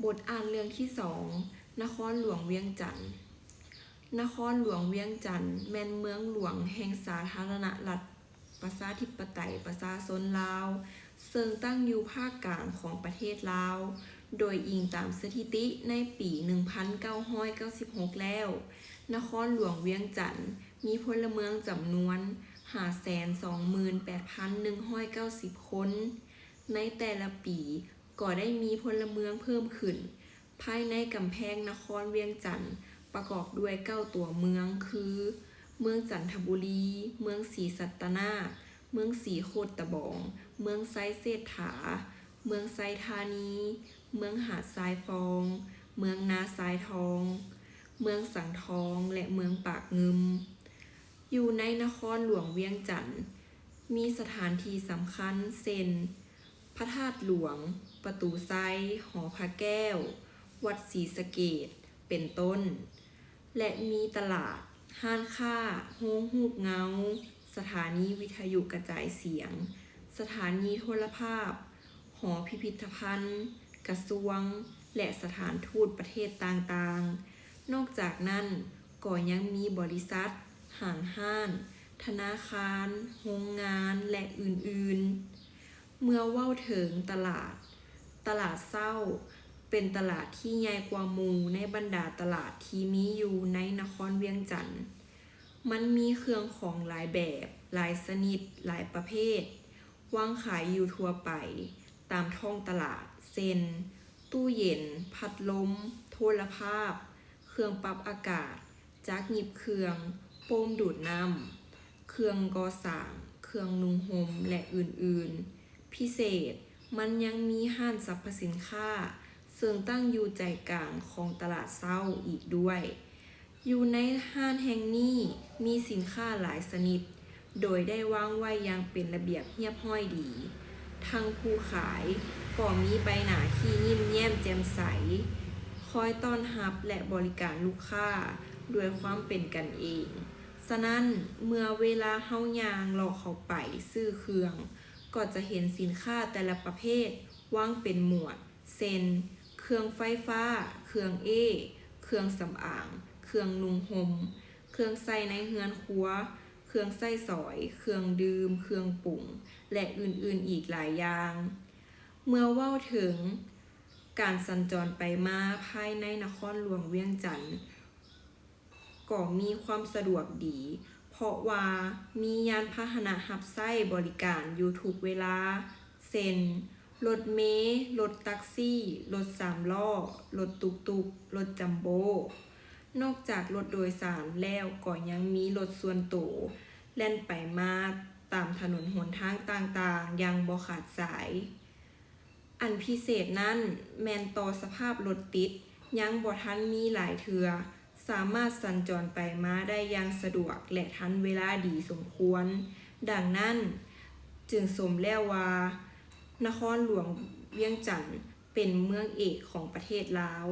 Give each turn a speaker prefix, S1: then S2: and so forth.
S1: บทอ่านเรื่องที่2นครหลวงเวียงจันทน์นครหลวงเวียงจันทน์แม่นเมืองหลวงแห่งสาธารณรัฐประชาธิปไตยประชาชนลาวซึ่งตั้งอยู่ภาคกลางของประเทศลาวโดยอิงตามสถิติในปี 1996 แล้วนครหลวงเวียงจันทน์มีพลเมืองจำนวน 528,190 คนในแต่ละปีก็ได้มีพลเมืองเพิ่มขึ้นภายในกำแพงนครเวียงจันทน์ประกอบด้วย9ตัวเมืองคือเมืองจันทบุรีเมืองศรีสัตนาคเมืองศรีโคตบองเมืองไซเศรษฐาเมืองไซธานีเมืองหาดทรายฟองเมืองนาทรายทองเมืองสังทองและเมืองปากงึมอยู่ในนครหลวงเวียงจันทน์มีสถานที่สำคัญเช่นพระธาตุหลวงประตูไซหอพระแก้ววัดศรีสะเกษเป็นต้นและมีตลาดห้านค้าโรงฮูกเงาสถานีวิทยุกระจายเสียงสถานีโทรภาพหอพิพิธภัณฑ์กระทรวงและสถานทูตประเทศต่างๆนอกจากนั้นก็ยังมีบริษัทห้างห้านธนาคารโรงงานและอื่นๆเมื่อเว้าถึงตลาดเช้าเป็นตลาดที่ใหญ่กว่าหมู่ในบรรดาตลาดที่มีอยู่ในนครเวียงจันทน์มันมีเครื่องของหลายแบบหลายชนิดหลายประเภทวางขายอยู่ทั่วไปตามท้องตลาดเช่นตู้เย็นพัดลมโทรภาพเครื่องปรับอากาศจักรหยิบเครื่องโฟมดูดน้ำเครื่องก่อสร้างเครื่องนุ่งห่มและอื่นๆพิเศษมันยังมีห้างสรรพสินค้าซึ่งตั้งอยู่ใจกลางของตลาดเช้าอีกด้วยอยู่ในห้างแห่งนี้มีสินค้าหลายชนิดโดยได้วางไว้อย่างเป็นระเบียบเรียบร้อยดีทั้งผู้ขายก็มีใบหน้าที่ยิ้มแย้มแจ่มใสคอยต้อนรับและบริการลูกค้าด้วยความเป็นกันเองฉะนั้นเมื่อเวลาเฮาย่างเลาะเข้าไปซื้อเครื่องก็จะเห็นสินค้าแต่ละประเภทวางเป็นหมวดเช่นเครื่องไฟฟ้าเครื่องเครื่องสำอางเครื่องนุ่งห่มเครื่องใส่ในเรือนครัวเครื่องใส่สอยเครื่องดื่มเครื่องปรุงและอื่นๆอีกหลายอย่างเมื่อเว้าถึงการสัญจรไปมาภายในนครหลวงเวียงจันทน์ก็มีความสะดวกดีเพราะว่ามียานพาหนะรับใช้บริการอยู่ทุกเวลาเช่นรถเมล์รถแท็กซี่รถ3ล้อรถตุกๆรถจัมโบ้นอกจากรถโดยสารแล้วก็ยังมีรถส่วนตัวแล่นไปมาตามถนนหนทางต่างๆอย่างบ่ขาดสายอันพิเศษนั้นแม่นต่อสภาพรถติดยังบ่ทันมีหลายเทื่อสามารถสัญจรไปมาได้อย่างสะดวกและทันเวลาดีสมควรดังนั้นจึงสมแล้วว่านครหลวงเวียงจันทน์เป็นเมืองเอกของประเทศลาว